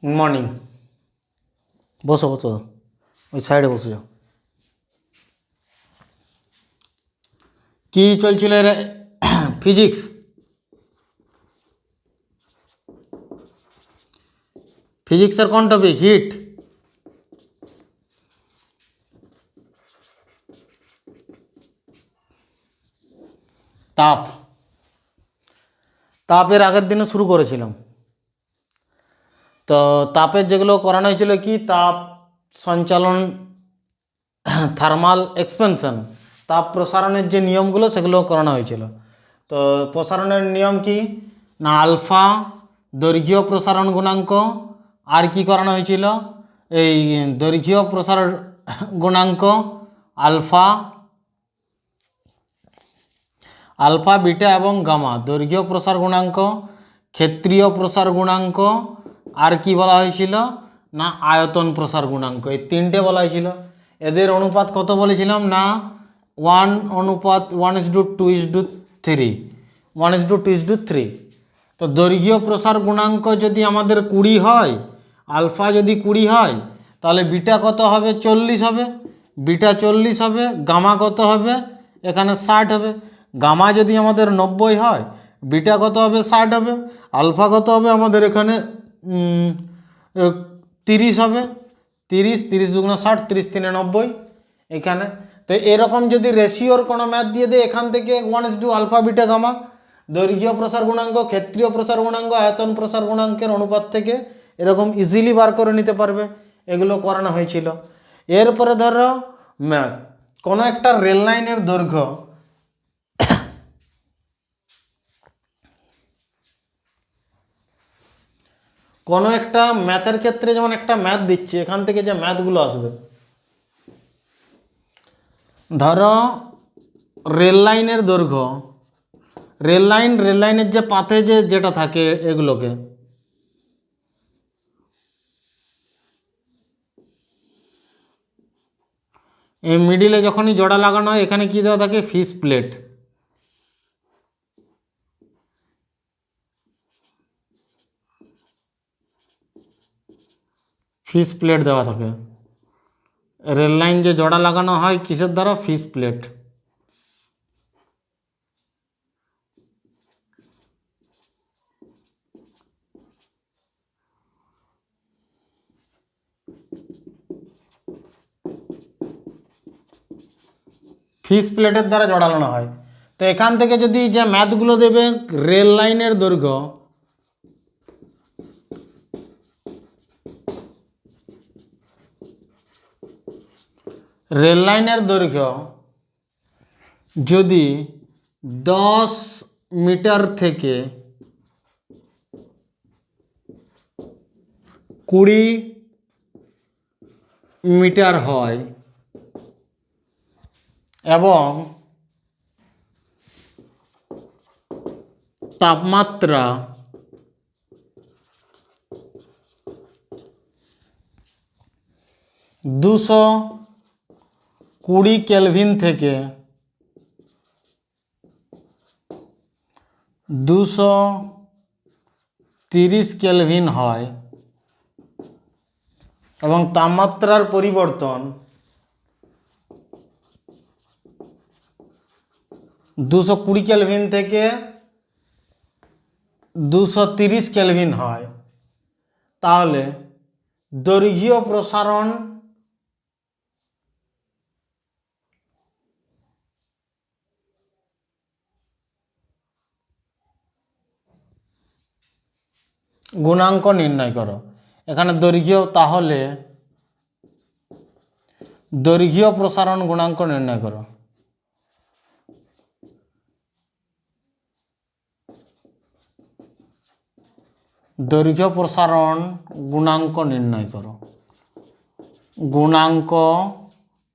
Good morning. বসো বসো, ওই সাইডে বসে যাও। কি চলছিল এর? ফিজিক্স। ফিজিক্সের কোন টপিক? হিট। তাপ। তাপের আগের দিনে শুরু করেছিলাম। তো তাপের যেগুলো করানো হয়েছিল কি, তাপ সঞ্চালন, থার্মাল এক্সপেনশন, তাপ প্রসারণের যে নিয়মগুলো সেগুলো করানো হয়েছিল। তো প্রসারণের নিয়ম কি না, আলফা দৈর্ঘ্য প্রসারণ গুণাঙ্ক। আর কি করানো হয়েছিল, এই দৈর্ঘ্য প্রসার গুণাঙ্ক আলফা, আলফা বিটা এবং গামা, দৈর্ঘ্য প্রসার গুণাঙ্ক, ক্ষেত্রীয় প্রসার গুণাঙ্ক, আর কি বলা হয়েছিল না আয়তন প্রসার গুণাঙ্ক। এই তিনটে বলা হয়েছিল। এদের অনুপাত কত বলেছিলাম না 1:1:2:3, 1:2:3। তো দৈর্ঘ্য প্রসার গুণাঙ্ক যদি আমাদের 20 হয়, আলফা যদি 20 হয়, তাহলে বিটা কত হবে? 40 হবে। বিটা 40 হবে। গামা কত হবে? এখানে 60 হবে। গামা যদি আমাদের 90 হয়, বিটা কত হবে? 60 হবে। আলফা কত হবে আমাদের এখানে 30 হবে। 30, 30 দুগুণে 60, 30 তিনে 90 এখানে। তো এরকম যদি রেশিওর কোনো ম্যাথ দিয়ে দেয়, এখান থেকে 1:2 আলফা বিটা গামা, দৈর্ঘ্য প্রসার গুণাঙ্ক, ক্ষেত্রীয় প্রসার গুণাঙ্ক, আয়তন প্রসার গুণাঙ্কের অনুপাত থেকে এরকম ইজিলি বার করে নিতে পারবে। এগুলো করানো হয়েছিল। এরপরে ধরো ম্যাথ, কোনো একটা রেল লাইনের দৈর্ঘ্য, কোনো একটা ম্যাথের ক্ষেত্রে যেমন একটা ম্যাথ দিচ্ছে, এখান থেকে যে ম্যাথগুলো আসবে, ধরো রেল লাইনের দৈর্ঘ্য, রেল লাইনের যে পাথে যেটা থাকে, এগুলোকে এই মিডিলে যখনই জোড়া লাগানো হয়, এখানে কি দেওয়া থাকে? ফিস প্লেট। ফিস প্লেট দেওয়া থাকে। রেল লাইন যে জোড়া লাগানো হয় কিসের দ্বারা? ফিস প্লেট। ফিস প্লেটের দ্বারা জড়ানো হয়। তো এখান থেকে যদি যে ম্যাথগুলো দেবে, রেল লাইনের দৈর্ঘ্য, রেল লাইনের দৈর্ঘ্য যদি 10 মিটার থেকে 20 মিটার হয় এবং তাপমাত্রা 220 কেলভিন থেকে 230 কেলভিন হয় এবং তাপমাত্রার পরিবর্তন 220 কেলভিন থেকে 230 কেলভিন হয়, তাহলে দৈর্ঘ্য প্রসারণ গুণাঙ্ক নির্ণয় করো। এখানে দৈর্ঘ্য, তাহলে দৈর্ঘ্য প্রসারণ গুণাঙ্ক নির্ণয় করো। দৈর্ঘ্য প্রসারণ গুণাঙ্ক নির্ণয় করো। গুণাঙ্ক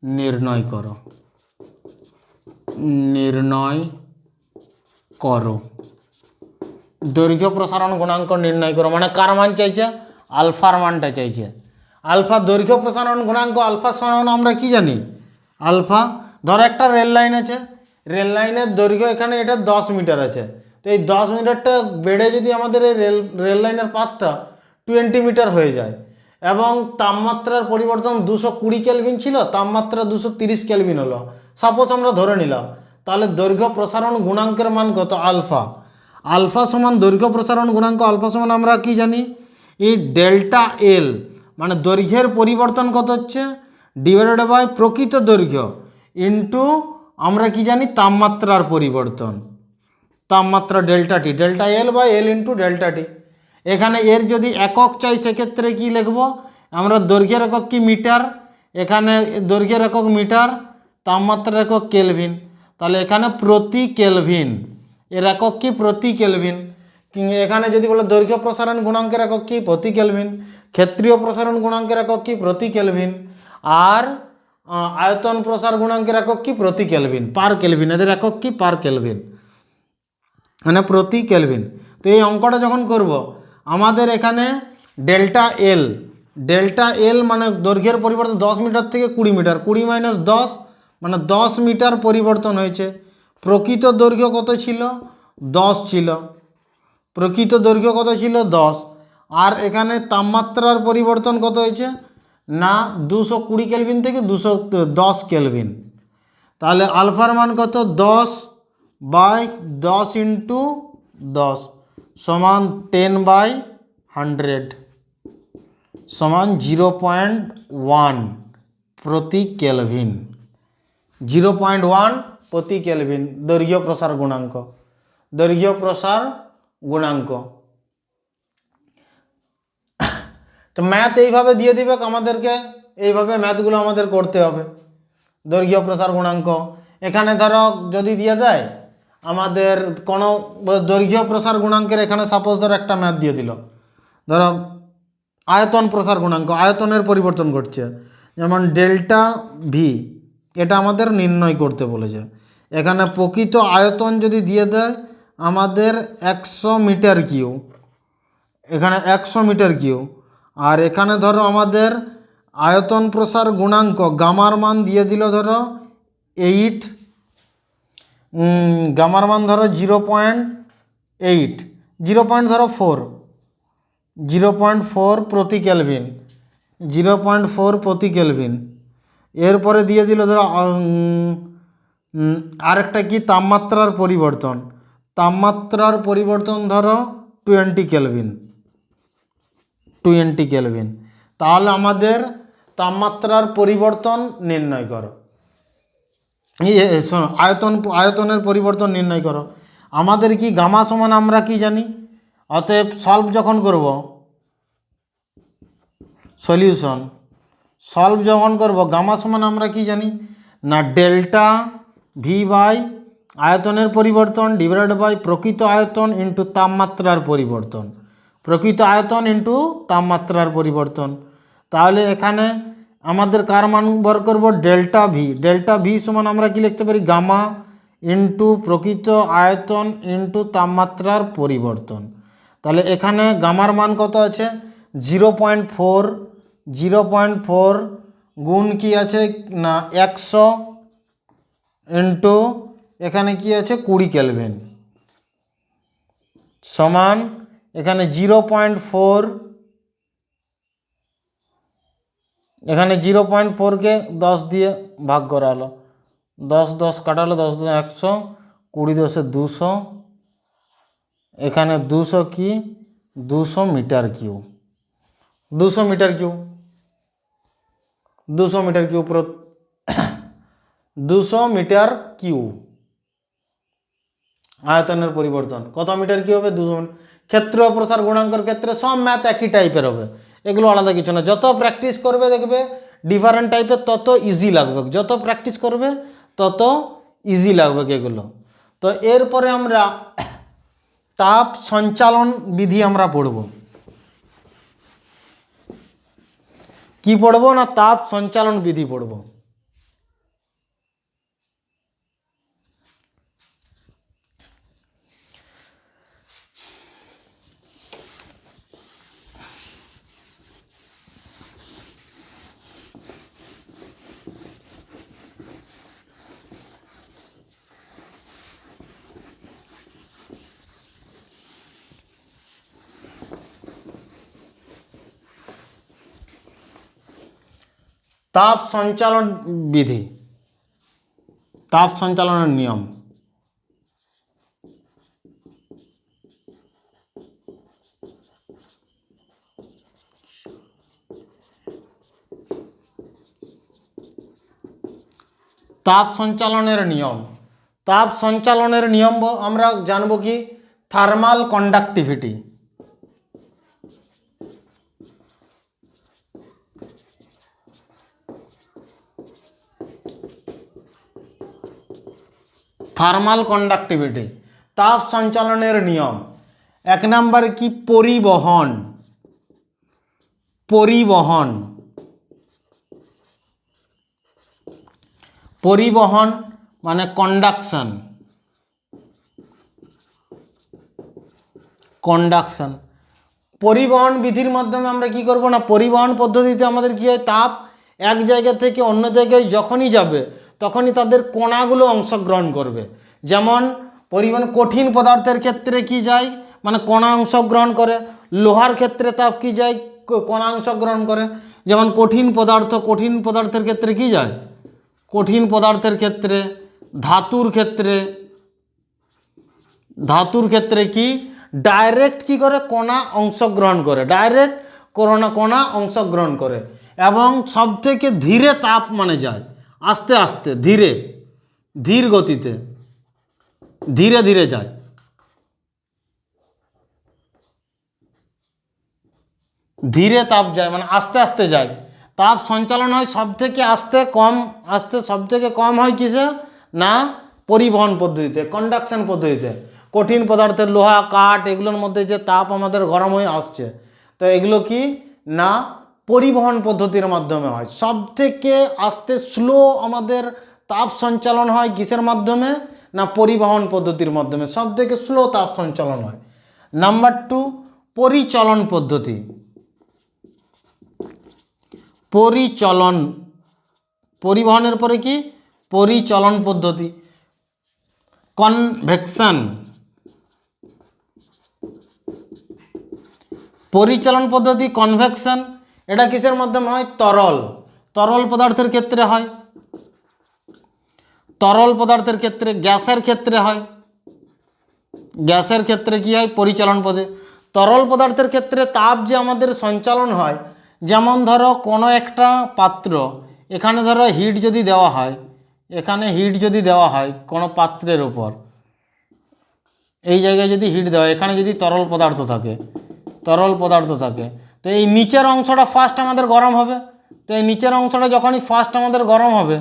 নির্ণয় করো। নির্ণয় করো। দৈর্ঘ্য প্রসারণ গুণাঙ্ক নির্ণয় করো মানে কার মান চাইছে? আলফার মানটা চাইছে। আলফা দৈর্ঘ্য প্রসারণ গুণাঙ্ক, আলফা সমান আমরা কি জানি? আলফা, ধরো একটা রেল লাইন আছে, রেল লাইনের দৈর্ঘ্য এখানে এটা 10 মিটার আছে। তো এই 10 মিটারটা বেড়ে যদি আমাদের এই রেল লাইনের পাথটা 20 মিটার হয়ে যায়। এবং তাপমাত্রার পরিবর্তন 220 কেলভিন ছিল, তাপমাত্রা 230 কেলভিন হলো, সাপোজ আমরা ধরে নিলাম। তাহলে দৈর্ঘ্য প্রসারণ গুণাঙ্কের মান কত? আলফা। আলফা সমান দৈর্ঘ্য প্রসারণ গুণাঙ্ক, আলফা সমান আমরা কি জানি? এই ডেল্টা এল, মানে দৈর্ঘ্যের পরিবর্তন কত হচ্ছে ডিভাইডেড বাই প্রকৃত দৈর্ঘ্য ইন্টু আমরা কি জানি? তাপমাত্রার পরিবর্তন, তাপমাত্রা delta T, delta L by L into delta T. এখানে এর যদি একক চাই সেক্ষেত্রে কি লিখব আমরা? দৈর্ঘ্যের একক কি? মিটার। এখানে দৈর্ঘ্যের একক মিটার, তাপমাত্রার একক কেলভিন। তাহলে এখানে প্রতি কেলভিন, এর একক কি? প্রতি কেলভিন। এখানে যদি বলে দৈর্ঘ্য প্রসারণ গুণাঙ্কের একক কি? প্রতি কেলভিন। ক্ষেত্রীয় প্রসারণ গুণাঙ্কের একক কি? প্রতি কেলভিন। আর আয়তন প্রসার গুণাঙ্কের একক কি? প্রতি কেলভিন, পার কেলভিন। এদের একক কি? পার কেলভিন, মানে প্রতি কেলভিন। তো এই অঙ্কটা যখন করব আমাদের এখানে ডেল্টা এল, ডেল্টা এল মানে দৈর্ঘ্যের পরিবর্তন 10 মিটার থেকে 20 মিটার, 20 মাইনাস 10 মানে 10 মিটার পরিবর্তন হয়েছে। প্রকৃত দৈর্ঘ্য কত ছিল? 10 ছিল। প্রকৃত দৈর্ঘ্য কত ছিল? 10। আর এখানে তাপমাত্রার পরিবর্তন কত হয়েছে না? 220 কেলভিন থেকে 210 কেলভিন। তাহলে আলফার মান কত? 10 বাই 10 ইন্টু 10 সমান 10/100 সমান 0.1 প্রতি কেলভিন। 0.1 প্রতি কেলভিন দৈর্ঘ্য প্রসার গুণাঙ্ক, দৈর্ঘ্য প্রসার গুণাঙ্ক। তো ম্যাথ এইভাবে দিয়ে দিবে আমাদেরকে, এইভাবে ম্যাথগুলো আমাদের করতে হবে। দৈর্ঘ্য প্রসার গুণাঙ্ক এখানে ধরো যদি দিয়ে দেয় আমাদের কোনো দৈর্ঘ্য প্রসার গুণাঙ্কের, এখানে সাপোজ ধরো একটা ম্যাথ দিয়ে দিল, ধরো আয়তন প্রসার গুণাঙ্ক, আয়তনের পরিবর্তন ঘটছে, যেমন ডেল্টা ভি, এটা আমাদের নির্ণয় করতে বলেছে। এখানে প্রকৃত আয়তন যদি দিয়ে দেয় আমাদের 100 মিটার কিউ, এখানে 100 মিটার কিউ। আর এখানে ধরো আমাদের আয়তন প্রসার গুণাঙ্ক গামার মান দিয়ে দিল ধরো 8, গামার মান ধরো 0.8, 0.4 প্রতি কেলভিন, 0.4 প্রতি কেলভিন। এরপরে দিয়ে দিল ধরো আরেকটা কি? তাপমাত্রার পরিবর্তন, তাপমাত্রার পরিবর্তন ধরো 20 কেলভিন, 20 কেলভিন। তাহলে আমাদের তাপমাত্রার পরিবর্তন নির্ণয় করো, শোনো আয়তনের পরিবর্তন নির্ণয় করো। আমাদের কি গামা সমান আমরা কি জানি? অতএব সলভ যখন করব, সলিউশন সলভ যখন করব গামা সমান আমরা কি জানি না? ডেল্টা ভি বাই আয়তনের পরিবর্তন ডিভাইডেড বাই প্রকৃত আয়তন ইন্টু তাপমাত্রার পরিবর্তন, প্রকৃত আয়তন ইন্টু তাপমাত্রার পরিবর্তন। তাহলে এখানে আমাদের কার মান বার করব? Delta V. ডেল্টা ভি সমান আমরা কি লিখতে পারি? গামা ইন্টু প্রকৃত আয়তন ইন্টু তাপমাত্রার পরিবর্তন। তাহলে এখানে গামার মান কত আছে? 0.4, 0.4 গুণ কি আছে না 100 ইন্টু এখানে কি আছে 20 কেলভিন সমান এখানে 0.4, এখানে 0.4কে 10 দিয়ে ভাগ করা হলো, 10 10 কাটালো, 10 10 100, 20 10 200, এখানে 200 কি? 200 meter cube, 200 meter cube, 200 meter cube, 200 meter cube আয়তনের পরিবর্তন কত মিটার কি হবে? 200 মিটার। ক্ষেত্রীয় প্রসার গুণাঙ্কের ক্ষেত্রে সব ম্যাথ একই টাইপের হবে, এগুলো আলাদা কিছু না। যত প্র্যাকটিস করবে দেখবে ডিফারেন্ট টাইপের তত ইজি লাগবে, যত প্র্যাকটিস করবে তত ইজি লাগবে এগুলো। তো এরপরে আমরা তাপ সঞ্চালন বিধি আমরা পড়ব। কি পড়ব না? তাপ সঞ্চালন বিধি পড়ব। তাপ সঞ্চালন বিধি, তাপ সঞ্চালনের নিয়ম। তাপ সঞ্চালনের নিয়ম, তাপ সঞ্চালনের নিয়ম আমরা জানবো কি থার্মাল কন্ডাক্টিভিটি। থার্মাল কন্ডাক্টিভিটি তাপ সঞ্চালনের নিয়ম। এক নম্বর কি পরিবহন, পরিবহন, পরিবহন মানে কন্ডাকশন, কন্ডাকশন। পরিবহন বিধির মাধ্যমে আমরা কি করব না পরিবহন পদ্ধতিতে আমাদের কি হয় তাপ এক জায়গা থেকে অন্য জায়গায় যখনই যাবে তখনই তাদের কণাগুলো অংশগ্রহণ করবে। যেমন পরিবহন কঠিন পদার্থের ক্ষেত্রে কি যায় মানে কণা অংশগ্রহণ করে, লোহার ক্ষেত্রে তাপ কি যায় কণা অংশগ্রহণ করে। যেমন কঠিন পদার্থ, কঠিন পদার্থের ক্ষেত্রে কি যায়, কঠিন পদার্থের ক্ষেত্রে, ধাতুর ক্ষেত্রে, ধাতুর ক্ষেত্রে কি ডাইরেক্ট কি করে কণা অংশগ্রহণ করে, ডাইরেক্ট কণা অংশগ্রহণ করে এবং সব থেকে ধীরে তাপ মানে যায়, আস্তে আস্তে ধীরে, ধীর গতিতে, ধীরে ধীরে যায়। ধীরে তাপ যায় মানে আস্তে আস্তে যায়। তাপ সঞ্চালন হয় সব থেকে আস্তে কম, আস্তে সব থেকে কম হয় কিসে না পরিবহন পদ্ধতিতে, কন্ডাকশন পদ্ধতিতে। কঠিন পদার্থের লোহা কাঠ এগুলোর মধ্যে যে তাপ আমাদের গরম হয়ে আসছে তো এগুলো কি না পরিবহন পদ্ধতির মাধ্যমে হয়। সব থেকে আস্তে স্লো আমাদের তাপ সঞ্চালন হয় কিসের মাধ্যমে না পরিবহন পদ্ধতির মাধ্যমে, সব থেকে স্লো তাপ সঞ্চালন হয়। নাম্বার 2 পরিচলন পদ্ধতি, পরিচলন, পরিবহনের পরে কি পরিচলন পদ্ধতি। কনভেকশন, পরিচালন পদ্ধতি কনভেকশন এটা কিসের মাধ্যমে হয় তরল, তরল পদার্থের ক্ষেত্রে হয়, তরল পদার্থের ক্ষেত্রে, গ্যাসের ক্ষেত্রে হয়, গ্যাসের ক্ষেত্রে কি হয় পরিচালন পদ্ধতি। তরল পদার্থের ক্ষেত্রে তাপ যে আমাদের সঞ্চালন হয় যেমন ধরো কোনো একটা পাত্র, এখানে ধরো হিট যদি দেওয়া হয়, এখানে হিট যদি দেওয়া হয় কোনো পাত্রের উপর, এই জায়গায় যদি হিট দেওয়া হয় এখানে যদি তরল পদার্থ থাকে, তরল পদার্থ থাকে তো এই নিচের অংশটা ফার্স্ট আমাদের গরম হবে। তো এই নিচের অংশটা যখনই ফার্স্ট আমাদের গরম হবে,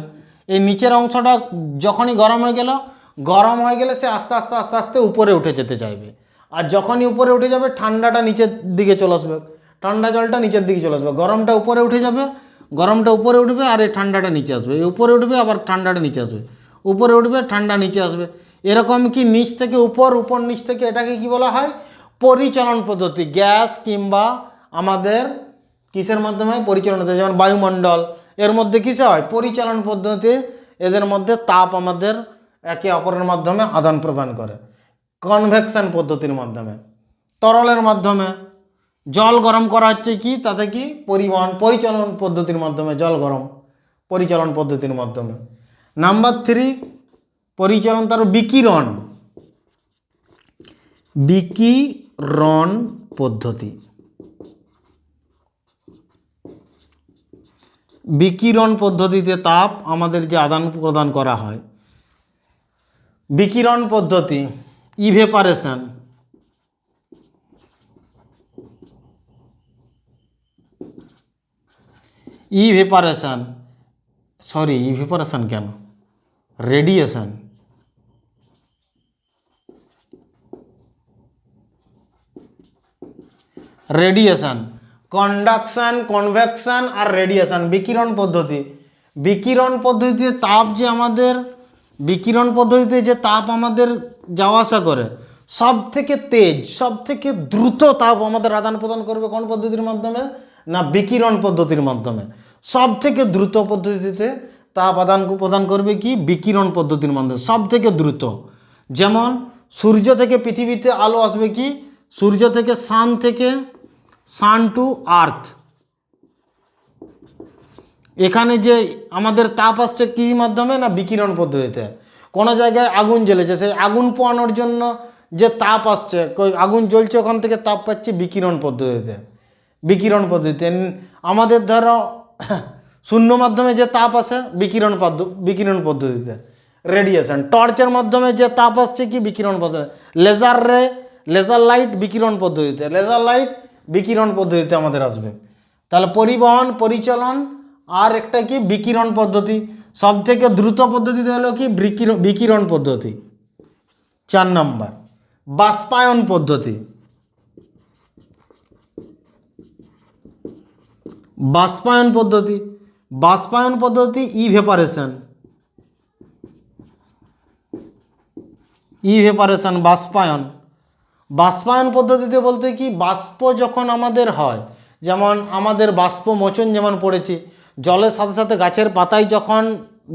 এই নিচের অংশটা যখনই গরম হয়ে গেল, গরম হয়ে গেলে সে আস্তে আস্তে আস্তে আস্তে উপরে উঠে যেতে চাইবে। আর যখনই উপরে উঠে যাবে ঠান্ডাটা নিচের দিকে চলে আসবে, ঠান্ডা জলটা নিচের দিকে চলে আসবে, গরমটা উপরে উঠে যাবে, গরমটা উপরে উঠবে আর এই ঠান্ডাটা নিচে আসবে, এই উপরে উঠবে আবার ঠান্ডাটা নিচে আসবে, উপরে উঠবে ঠান্ডা নিচে আসবে। এরকম কি নিচ থেকে উপর, উপর নিচ থেকে, এটাকে কি বলা হয় পরিচালন পদ্ধতি। গ্যাস কিংবা আমাদের কিসের মাধ্যমে হয় পরিচালন পদ্ধতি, যেমন বায়ুমণ্ডল এর মধ্যে কিসে হয় পরিচালন পদ্ধতি, এদের মধ্যে তাপ আমাদের একে অপরের মাধ্যমে আদান প্রদান করে। কনভেকশন পদ্ধতির মাধ্যমে, তরলের মাধ্যমে, জল গরম করা হচ্ছে কি তাতে কি পরিবহন পরিচালন পদ্ধতির মাধ্যমে, জল গরম পরিচালন পদ্ধতির মাধ্যমে। নাম্বার 3 পরিচালন তার বিকিরণ, বিকিরণ পদ্ধতি। বিকিরণ পদ্ধতিতে তাপ আমাদের যে আদান প্রদান করা হয়, বিকিরণ পদ্ধতি ইভেপারেশন, ইভেপারেশন সরি ইভেপারেশন কেন রেডিয়েশন, রেডিয়েশন, কন্ডাকশন, কনভেকশন আর রেডিয়েশন বিকিরণ পদ্ধতি। বিকিরণ পদ্ধতিতে তাপ যে আমাদের, বিকিরণ পদ্ধতিতে যে তাপ আমাদের যাওয়া আসা করে সব থেকে তেজ, সব থেকে দ্রুত তাপ আমাদের আদান প্রদান করবে কোন পদ্ধতির মাধ্যমে না বিকিরণ পদ্ধতির মাধ্যমে। সব থেকে দ্রুত পদ্ধতিতে তাপ আদান প্রদান করবে কি বিকিরণ পদ্ধতির মাধ্যমে, সব থেকে দ্রুত। যেমন সূর্য থেকে পৃথিবীতে আলো আসবে কি সূর্য থেকে, সান থেকে, সান টু আর্থ, এখানে যে আমাদের তাপ আসছে কী মাধ্যমে, না বিকিরণ পদ্ধতিতে। কোনো জায়গায় আগুন জ্বলেছে, সেই আগুন পোয়ানোর জন্য যে তাপ আসছে, আগুন জ্বলছে ওখান থেকে তাপ পাচ্ছি বিকিরণ পদ্ধতিতে। বিকিরণ পদ্ধতিতে আমাদের ধরো শূন্য মাধ্যমে যে তাপ আসে বিকিরণ পদ্ধতিতে, রেডিয়েশন। টর্চের মাধ্যমে যে তাপ আসছে কি বিকিরণ পদ্ধতি। লেজার লাইট বিকিরণ পদ্ধতিতে, লেজার লাইট বিকিরণ পদ্ধতিতে আমাদের আসবে। তাহলে পরিবহন, পরিচালন আর একটা কি বিকিরণ পদ্ধতি। সব থেকে দ্রুত পদ্ধতিতে হলো কি বিকিরণ পদ্ধতি। 4 নম্বর বাষ্পায়ন পদ্ধতি। বাষ্পায়ন পদ্ধতি, বাষ্পায়ন পদ্ধতি ইভেপারেশন, ইভেপারেশন বাষ্পায়ন। বাষ্পায়ন পদ্ধতিতে বলতে কি, বাষ্প যখন আমাদের হয়, যেমন আমাদের বাষ্প মোচন যেমন পড়েছি, জলের সাথে সাথে গাছের পাতায় যখন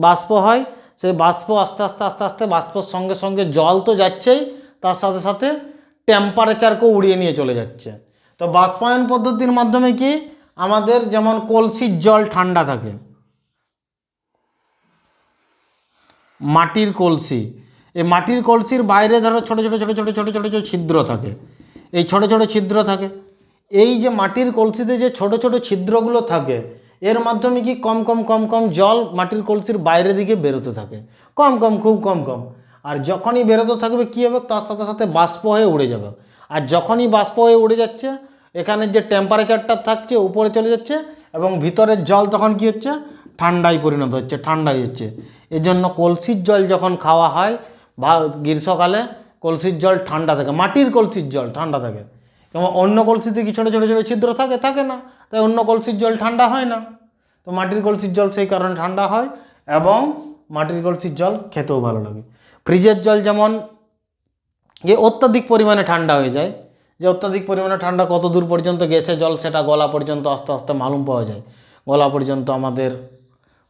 বাষ্প হয়, সেই বাষ্প আস্তে আস্তে আস্তে আস্তে বাষ্পর সঙ্গে সঙ্গে জল তো যাচ্ছেই, তার সাথে সাথে টেম্পারেচারকেও উড়িয়ে নিয়ে চলে যাচ্ছে। তো বাষ্পায়ন পদ্ধতির মাধ্যমে কি আমাদের যেমন কলসির জল ঠান্ডা থাকে, মাটির কলসি, এই মাটির কলসির বাইরে ধরো ছোটো ছোটো ছোটো ছোটো ছোটো ছোটো ছোটো ছিদ্র থাকে, এই ছোটো ছোটো ছিদ্র থাকে, এই যে মাটির কলসিতে যে ছোটো ছোটো ছিদ্রগুলো থাকে, এর মাধ্যমে কি কম কম কম কম জল মাটির কলসির বাইরের দিকে বেরোতে থাকে, কম কম, খুব কম কম। আর যখনই বেরোতে থাকবে কী হবে, তার সাথে সাথে বাষ্প হয়ে উড়ে যাবে। আর যখনই বাষ্প হয়ে উড়ে যাচ্ছে, এখানে যে টেম্পারেচারটা থাকছে উপরে চলে যাচ্ছে, এবং ভিতরের জল তখন কি হচ্ছে, ঠান্ডায় পরিণত হচ্ছে, ঠান্ডাই হচ্ছে। এই জন্য কলসির জল যখন খাওয়া হয় বা গ্রীষ্মকালে, কলসির জল ঠান্ডা থাকে, মাটির কলসির জল ঠান্ডা থাকে। এবং অন্য কলসিতে কি ছোটো ছোটো ছোটো ছিদ্র থাকে, থাকে না, তাই অন্য কলসির জল ঠান্ডা হয় না। তো মাটির কলসির জল সেই কারণে ঠান্ডা হয়, এবং মাটির কলসির জল খেতেও ভালো লাগে। ফ্রিজের জল যেমন যে অত্যাধিক পরিমাণে ঠান্ডা হয়ে যায়, যে অত্যাধিক পরিমাণে ঠান্ডা কত দূর পর্যন্ত গেছে জল, সেটা গলা পর্যন্ত আস্তে আস্তে মালুম পাওয়া যায়। গলা পর্যন্ত আমাদের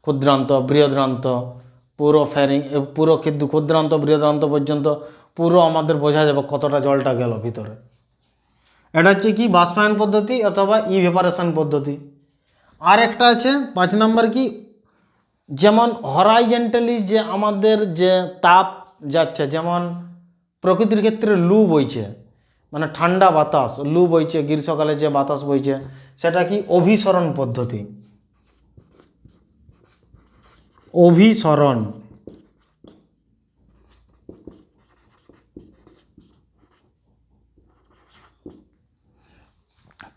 ক্ষুদ্রান্ত বৃহদ্রান্ত পুরো পুরো ক্ষুদ্রান্ত বৃহদ্রান্ত পর্যন্ত পুরো আমাদের বোঝা যাবে কতটা জলটা গেল ভিতরে। এটা হচ্ছে কি বাষ্পায়ন পদ্ধতি অথবা ইভেপারেশন পদ্ধতি। আর একটা আছে 5 নম্বর কি, যেমন হরাইজেন্টালি যে আমাদের যে তাপ যাচ্ছে, যেমন প্রকৃতির ক্ষেত্রে লু বইছে, মানে ঠান্ডা বাতাস, লু বইছে, গ্রীষ্মকালে যে বাতাস বইছে, সেটা কি অভিসরণ পদ্ধতি। অভিসরণ,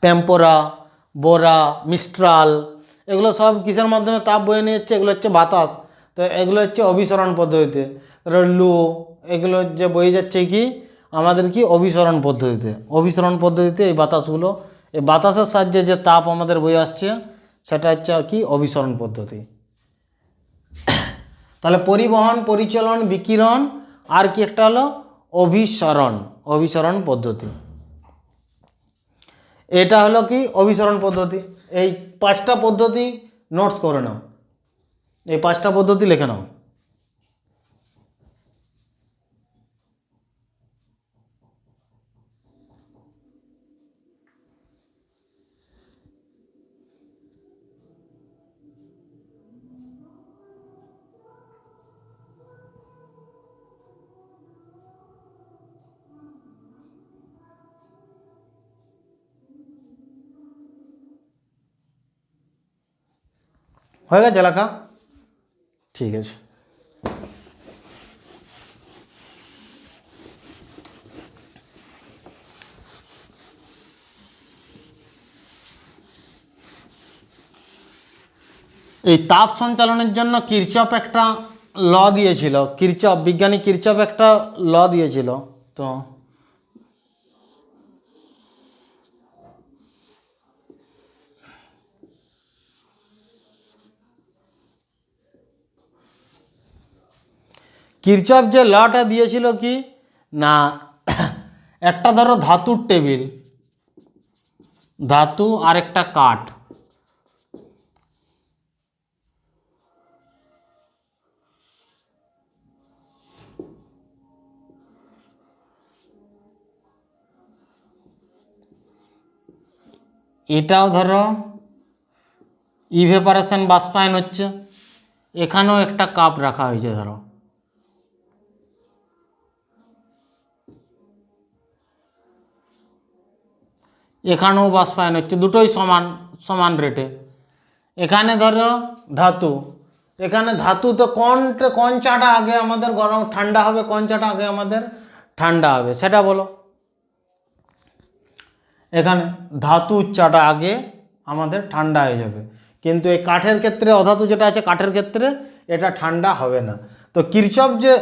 টেম্পোরা, বোরা, মিস্ট্রাল, এগুলো সব কিসের মাধ্যমে তাপ বয়ে নিয়ে যাচ্ছে, এগুলো হচ্ছে বাতাস। তো এগুলো হচ্ছে অভিসরণ পদ্ধতিতে। লু, এগুলো যে বয়ে যাচ্ছে কি আমাদের কি অভিসরণ পদ্ধতিতে। অভিসরণ পদ্ধতিতে এই বাতাসগুলো, এই বাতাসের সাহায্যে যে তাপ আমাদের বয়ে আসছে, সেটা হচ্ছে কি অভিসরণ পদ্ধতি। তাহলে পরিবহন, পরিচালন, বিকিরণ, আর কি একটা হলো অভিসরণ, অভিসরণ পদ্ধতি। এটা হলো কি অভিসরণ পদ্ধতি। এই 5টা পদ্ধতি নোটস করে নাও, এই 5টা পদ্ধতি লিখে নাও। হয়ে গেছে লেখা? ঠিক আছে। এই তাপ সঞ্চালনের জন্য কিরচফ একটা ল দিয়েছিল, কিরচফ, বিজ্ঞানী কিরচফ একটা ল দিয়েছিল। তো কিরচফ যে লটা দিয়েছিল কি না, একটা ধরো ধাতুর টেবিল, ধাতু আর একটা কাঠ, এটাও ধরো ইভেপারেশন বাষ্পায়ন হচ্ছে। এখানেও একটা কাপ রাখা হয়েছে, ধরো এখানেও বাষ্পায়ন হচ্ছে, দুটোই সমান সমান রেটে। এখানে ধরো ধাতু, এখানে ধাতু তো কোন চাটা আগে আমাদের গরম ঠান্ডা হবে, কোন চাটা আগে আমাদের ঠান্ডা হবে সেটা বলো। এখানে ধাতুর চাটা আগে আমাদের ঠান্ডা হয়ে যাবে, কিন্তু এই কাঠের ক্ষেত্রে অধাতু যেটা আছে কাঠের ক্ষেত্রে এটা ঠান্ডা হবে না। তো কিরচফ যে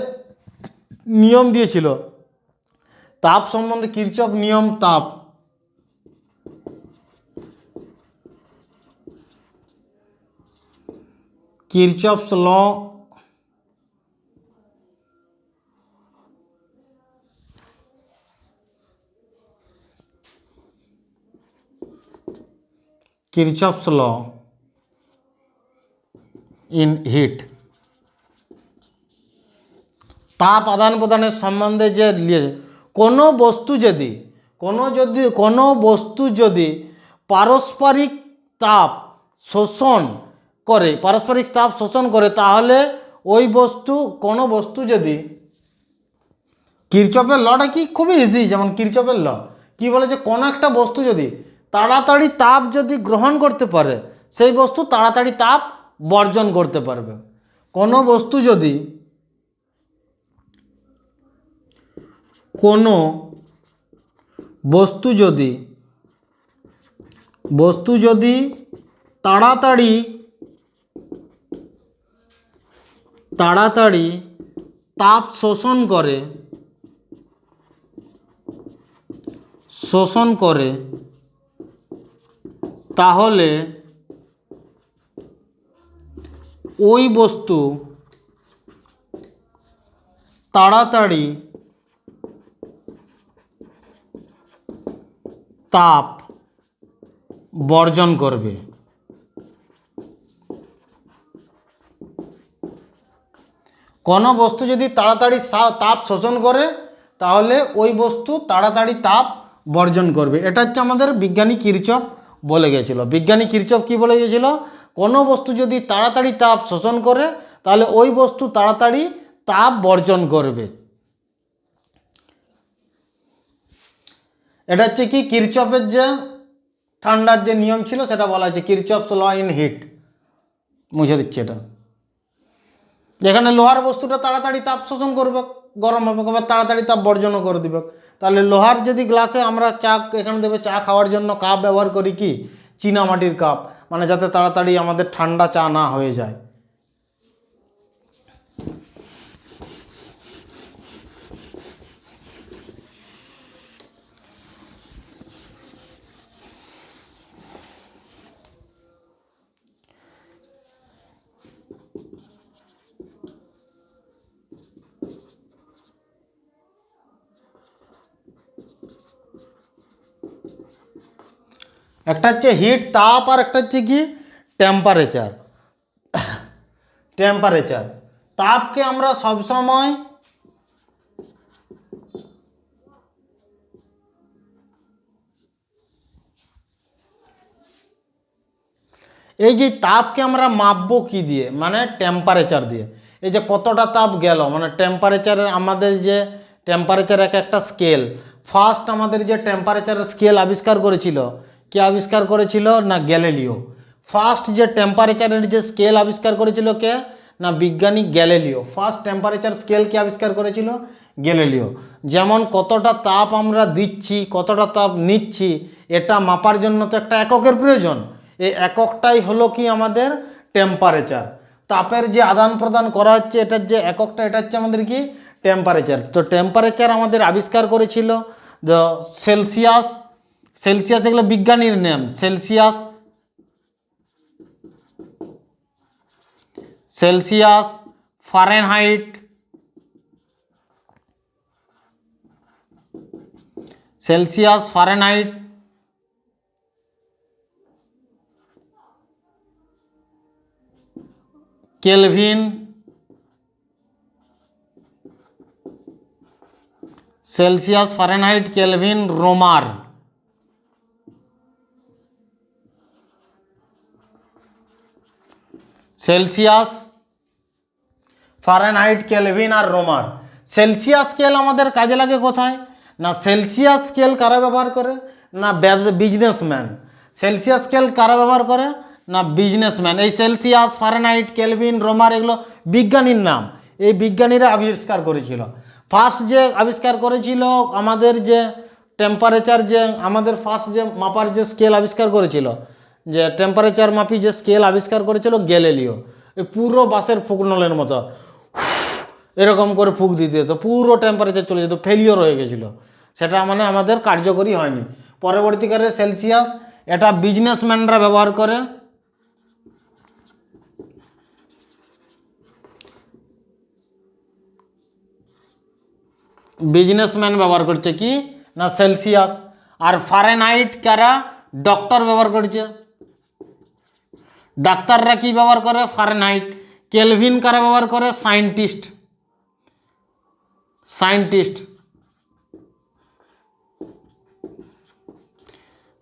নিয়ম দিয়েছিল তাপ সম্বন্ধে, কিরচফ নিয়ম তাপ, কিরচফস ল কিরচফস ল ইন হিট, তাপ আদান প্রদানের সম্বন্ধে যে কোনো বস্তু যদি পারস্পরিক তাপ শোষণ করে তাহলে ওই কোনো বস্তু যদি, কিরচফের লটা কি খুবই ইজি, যেমন কিরচফের ল কি বলে যে কোনো একটা বস্তু যদি তাড়াতাড়ি তাপ যদি গ্রহণ করতে পারে সেই বস্তু তাড়াতাড়ি তাপ বর্জন করতে পারবে। কোনো বস্তু যদি তাড়াতাড়ি তাপ শোষণ করে তাহলে ওই বস্তু তাড়াতাড়ি তাপ বর্জন করবে। কোনো বস্তু যদি তাড়াতাড়ি তাপ শোষণ করে তাহলে ওই বস্তু তাড়াতাড়ি তাপ বর্জন করবে। এটা হচ্ছে আমাদের বিজ্ঞানী কিরচফ বলে গেছিল। বিজ্ঞানী কিরচফ কি বলে গেছিল, কোনো বস্তু যদি তাড়াতাড়ি তাপ শোষণ করে তাহলে ওই বস্তু তাড়াতাড়ি তাপ বর্জন করবে। এটা হচ্ছে কি কিরচফের যে ঠান্ডার যে নিয়ম ছিল সেটা বলা হয়েছে কিরচফস ল ইন হিট, মুছে দিচ্ছে এটা। যেখানে লোহার বস্তুটা তাড়াতাড়ি তাপ শোষণ করবে, গরম হবে, আবার তাড়াতাড়ি তাপ বর্জনও করে দিবে। তাহলে লোহার যদি গ্লাসে আমরা এখানে দেবে চা খাওয়ার জন্য কাপ ব্যবহার করি কি চীনামাটির কাপ, মানে যাতে তাড়াতাড়ি আমাদের ঠান্ডা চা না হয়ে যায়। একটা হচ্ছে হিট তাপ, আর একটা হচ্ছে কি টেম্পারেচার। তাপকে আমরা সবসময় এই যে তাপকে আমরা মাপবো কি দিয়ে, মানে টেম্পারেচার দিয়ে। এই যে কতটা তাপ গেল, মানে টেম্পারেচারের আমাদের যে টেম্পারেচার একটা স্কেল। ফার্স্ট আমাদের যে টেম্পারেচারের স্কেল আবিষ্কার করেছিল, কে আবিষ্কার করেছিল না গ্যালিলিও। ফার্স্ট যে টেম্পারেচারের যে স্কেল আবিষ্কার করেছিল কে না বিজ্ঞানী গ্যালিলিও। ফার্স্ট টেম্পারেচার স্কেল কে আবিষ্কার করেছিল গ্যালিলিও। যেমন কতটা তাপ আমরা দিচ্ছি কতটা তাপ নিচ্ছি এটা মাপার জন্য তো একটা এককের প্রয়োজন। এই এককটাই হলো কি আমাদের টেম্পারেচার। তাপের যে আদান প্রদান করা হচ্ছে এটার যে এককটা এটা হচ্ছে আমাদের কি টেম্পারেচার। তো টেম্পারেচার আমাদের আবিষ্কার করেছিল সেলসিয়াস। এগুলো বিজ্ঞানীর name. Celsius, Fahrenheit, Kelvin, Celsius, Fahrenheit, Kelvin, Celsius, Fahrenheit, Kelvin আর রোমার। সেলসিয়াস স্কেল আমাদের কাজে লাগে কোথায়? না সেলসিয়াস স্কেল কারা ব্যবহার করে? না বিজনেসম্যান। সেলসিয়াস স্কেল কারা ব্যবহার করে? না বিজনেসম্যান। এই সেলসিয়াস, ফারেনহাইট, কেলভিন, রোমার এগুলো বিজ্ঞানীর নাম। এই বিজ্ঞানীরা আবিষ্কার করেছিল। ফার্স্ট যে আবিষ্কার করেছিল আমাদের যে টেম্পারেচার, যে আমাদের ফার্স্ট যে মাপার যে স্কেল আবিষ্কার করেছিল, যে টেম্পারেচার মাপি যে স্কেল আবিষ্কার করেছিল গ্যালিলিও। এই পুরো বাসের ফুকনলের মতো এরকম করে ফুক দিতে তো পুরো টেম্পারেচার চলে যেত, ফেলিওর হয়ে গেছিলো। সেটা মানে আমাদের কার্যকরী হয়নি। পরবর্তীকালে সেলসিয়াস, এটা বিজনেসম্যানরা ব্যবহার করে। বিজনেসম্যান ব্যবহার করছে কি না সেলসিয়াস। আর ফারেনহাইট কারা? ডক্টর ব্যবহার করছে। ডাক্তাররা কি ব্যবহার করে? ফারেনহাইট। কেলভিন কারা ব্যবহার করে? সায়েন্টিস্ট। Scientist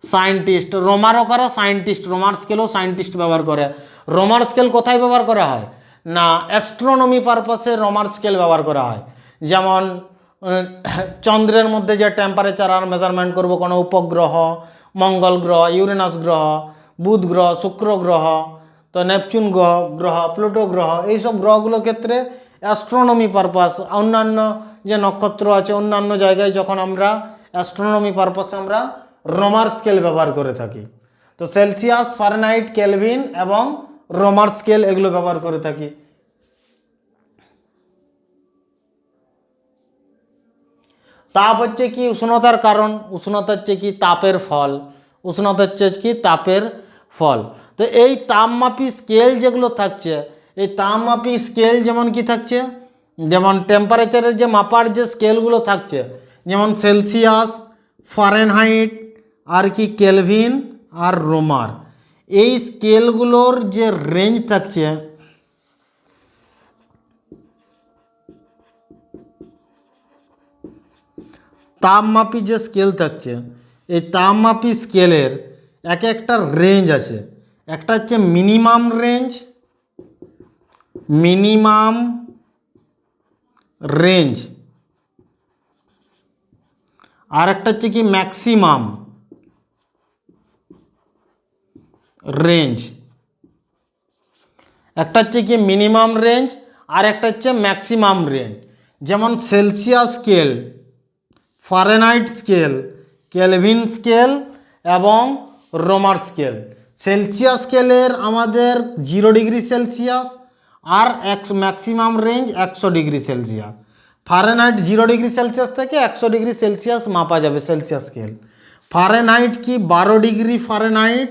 scientist. রোমারও করে সায়েন্টিস্ট। রোমার স্কেলও সায়েন্টিস্ট ব্যবহার করে। রোমার স্কেল কোথায় ব্যবহার করা হয়? না অ্যাস্ট্রোনমি পারপাসে রোমার স্কেল ব্যবহার করা হয়। যেমন চন্দ্রের মধ্যে যে টেম্পারেচার আর মেজারমেন্ট করব কোনো উপগ্রহ, মঙ্গল গ্রহ, ইউরেনাস গ্রহ, বুধ গ্রহ, শুক্র গ্রহ, তো নেপচুন গ্রহ, প্লুটো গ্রহ, এইসব গ্রহগুলোর ক্ষেত্রে অ্যাস্ট্রোনমি পারপাস, অন্যান্য যে নক্ষত্র আছে অন্যান্য জায়গায় যখন আমরা অ্যাস্ট্রোনমি পারপাসে আমরা রোমার স্কেল ব্যবহার করে থাকি। তো সেলসিয়াস, ফারেনহাইট, কেলভিন এবং রোমার স্কেল এগুলো ব্যবহার করে থাকি। তাপ হচ্ছে কি উষ্ণতার কারণ, উষ্ণতা হচ্ছে কি তাপের ফল, উষ্ণতা হচ্ছে কি তাপের ফল। তো এই তাপমাপী স্কেল যেগুলো থাকছে, এই তাপমাপী স্কেল যেমন কি থাকছে, যেমন টেম্পারেচারের যে মাপার যে স্কেলগুলো থাকছে, যেমন সেলসিয়াস, ফারেনহাইট আর কি কেলভিন আর রোমার, এই স্কেলগুলোর যে রেঞ্জ থাকছে, তাপমাপী যে স্কেল থাকছে, এই তাপমাপী স্কেলের এক একটা রেঞ্জ আছে। একটা হচ্ছে মিনিমাম রেঞ্জ, মিনিমাম রেঞ্জ, আর একটা হচ্ছে কি ম্যাক্সিমাম রেঞ্জ। একটা হচ্ছে কি মিনিমাম রেঞ্জ আর একটা হচ্ছে ম্যাক্সিমাম রেঞ্জ। যেমন Celsius scale, Fahrenheit scale, Kelvin scale এবং রোমার স্কেল। সেলসিয়াস স্কেলের আমাদের 0 ডিগ্রি সেলসিয়াস আর maximum range 100 degree Celsius. Fahrenheit 0 degree Celsius থেকে 100 ডিগ্রি সেলসিয়াস মাপা যাবে সেলসিয়াস স্কেল। ফারেনহাইট কি 12 ডিগ্রি ফারেনহাইট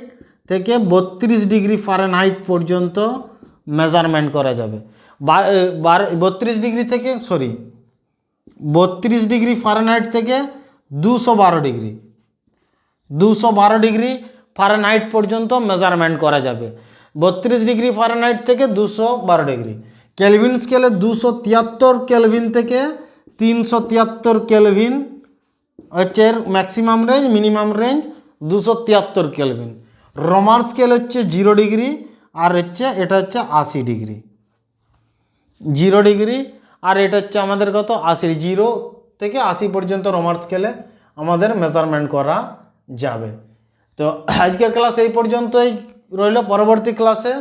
থেকে 32 ডিগ্রি ফারেনহাইট পর্যন্ত মেজারমেন্ট করা যাবে। 32 ডিগ্রি থেকে 32 ডিগ্রি ফারেনহাইট থেকে 212 ডিগ্রি, 212 ডিগ্রি ফারেনহাইট পর্যন্ত মেজারমেন্ট করা যাবে। 32 ডিগ্রি ফারেনহাইট থেকে 212 ডিগ্রি। কেলভিন স্কেলে 273 কেলভিন থেকে 373 কেলভিন হচ্ছে maximum range, minimum range 273 Kelvin. Romer scale হচ্ছে 0 ডিগ্রি আর হচ্ছে এটা হচ্ছে 80 ডিগ্রি, 0 ডিগ্রি আর এটা হচ্ছে আমাদের কত 80, 0 থেকে 80 পর্যন্ত রোমার স্কেলে আমাদের মেজারমেন্ট করা যাবে। তো আজকের ক্লাস এই পর্যন্তই রইল। পরবর্তী ক্লাসে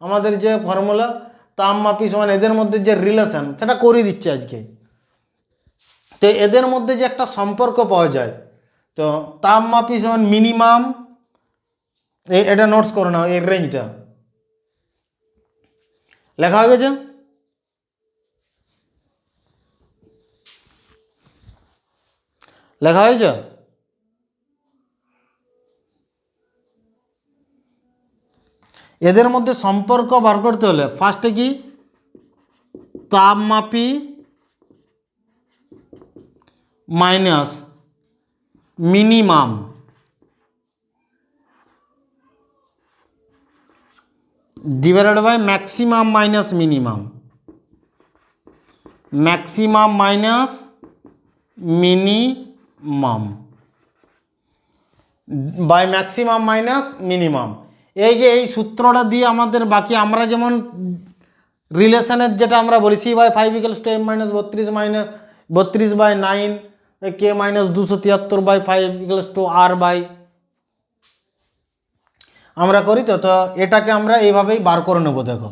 আমাদের যে ফর্মুলা তাপমাপী সমান এদের মধ্যে যে রিলেশন সেটা করে দিচ্ছে আজকে। তো এদের মধ্যে যে একটা সম্পর্ক পাওয়া যায়, তো তাপমাপী সমান মিনিমাম, এটা নোটস করে নাও, এই রেঞ্জটা লেখা হয়ে গেছে। লেখা হয়েছে? এদের মধ্যে সম্পর্ক বার করতে হলে ফার্স্টে কি তাপমাপী minus minimum divided by maximum minus minimum, maximum minus minimum by maximum minus minimum. এই যে এই সূত্রটা দিয়ে আমাদের বাকি আমরা যেমন রিলেশনের যেটা আমরা বলি C/5 = m - 32/9 k - 273/5 = r/ আমরা করি তো। তো এটাকে আমরা এইভাবেই বার করে নেব। দেখো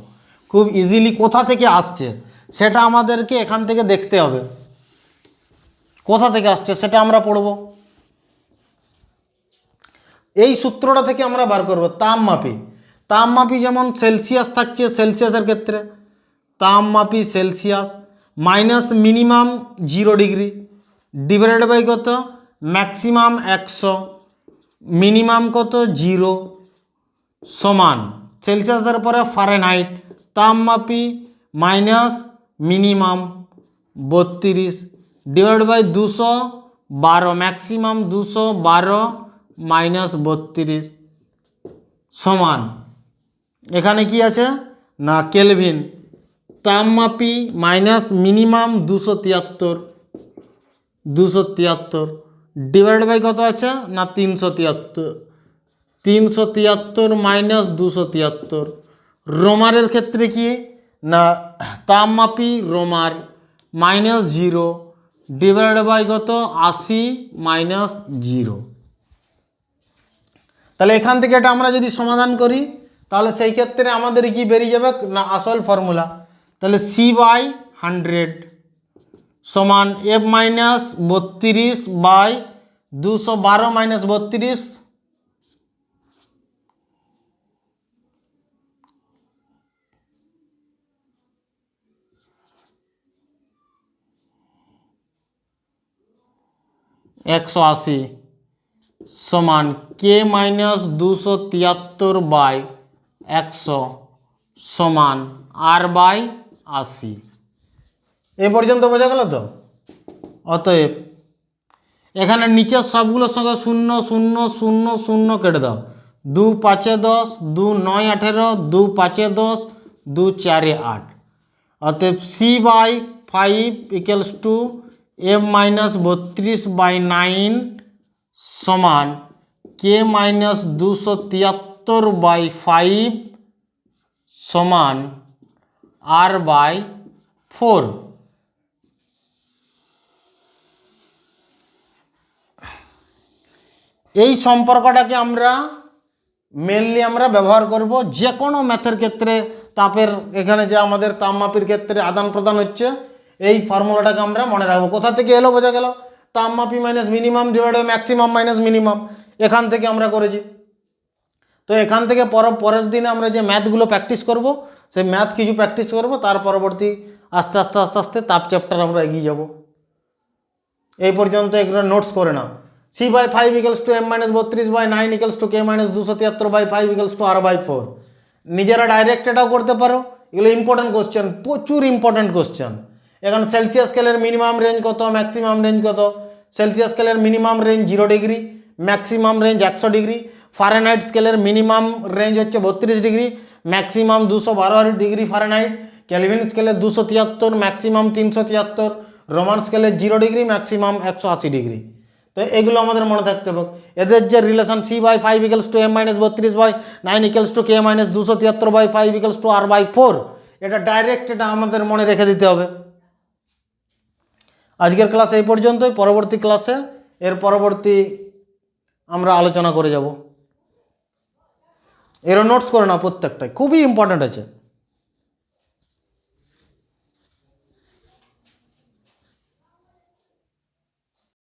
খুব ইজিলি কোথা থেকে আসছে সেটা আমাদেরকে এখান থেকে দেখতে হবে, কোথা থেকে আসছে সেটা আমরা পড়ব। এই সূত্রটা থেকে আমরা বার করব তাপমাপী। তাপমাপী যেমন সেলসিয়াস থাকছে, সেলসিয়াসের ক্ষেত্রে তাপমাপী Celsius minus minimum 0 degree divided by কত ম্যাক্সিমাম 100 মিনিমাম কত 0 সমান সেলসিয়াসের পরে ফারেনহাইট তাপমাপী minus minimum 32 divide by 212 maximum 212 minus 32 সমান এখানে কি আছে না কেলভিন তাপমাপী মাইনাস মিনিমাম 273 ডিভাইড বাই কত আছে না 373 মাইনাস 273 রোমারের ক্ষেত্রে কি না তাপমাপী রোমার মাইনাস 0 ডিভাইড বাই কত 80 মাইনাস 0। তাহলে এখান থেকে এটা আমরা যদি সমাধান করি তাহলে সেই ক্ষেত্রে আমাদের কি বেরিয়ে যাবে না আসল ফর্মুলা। তাহলে C/100 সমান F - 32/212 - 32 180 সমান k - 273/100 সমান r/80। এ পর্যন্ত বোঝা গেল তো। অতএব এখানে নিচের সবগুলোর সঙ্গে 0 0 0 0 কেটে দাও 2 5 10 2 9 18 2 5 10 2 4 8। অতএব C/5 = M - 32/9 সমান k - 273/5 সমান r/4। এই সম্পর্কটাকে আমরা মেনলি আমরা ব্যবহার করব যে কোনো ম্যাথের ক্ষেত্রে। তাপের এখানে যে আমাদের তাপমাপির ক্ষেত্রে আদান প্রদান হচ্ছে এই ফর্মুলাটাকে আমরা মনে রাখবো। কোথা থেকে এলো বোঝা গেল তাপমাপী minus minimum divide by maximum minus minimum এখান থেকে আমরা করেছি। তো এখান থেকে পরের দিনে আমরা যে ম্যাথগুলো প্র্যাকটিস করব সেই ম্যাথ কিছু প্র্যাকটিস করব, তার পরবর্তী আস্তে আস্তে আস্তে আস্তে তাপ চ্যাপ্টার আমরা এগিয়ে যাব। এই পর্যন্ত এগুলো নোটস করে নাও। C/5 = M - 32/9 = k - 273/5 = r/4। নিজেরা ডাইরেক্ট এটাও করতে পারো, এগুলো ইম্পর্টেন্ট কোশ্চেন, প্রচুর ইম্পর্টেন্ট কোশ্চেন। এখানে সেলসিয়াস স্কেলের মিনিমাম রেঞ্জ কত ম্যাক্সিমাম রেঞ্জ কত। সেলসিয়াস স্কেলের minimum range 0 degree maximum range 100 degree. Fahrenheit স্কেলের মিনিমাম রেঞ্জ হচ্ছে 32 degree maximum 212 degree Fahrenheit. Kelvin স্কেলের 273 ম্যাক্সিমাম 373। রোমান স্কেলের 0 ডিগ্রি ম্যাক্সিমাম 180 ডিগ্রি। তো এগুলো আমাদের মনে থাকতে হবে। এদের যে relation C/5 = M - 32/9 = k - 273/5 = r/4 এটা ডাইরেক্ট এটা আমাদের মনে রেখে দিতে হবে। আজকের ক্লাস এই পর্যন্তই। পরবর্তী ক্লাসে এর পরবর্তী আমরা আলোচনা করে যাব। এর নোটস করে নাও প্রত্যেকটাই, খুবই ইম্পর্ট্যান্ট আছে।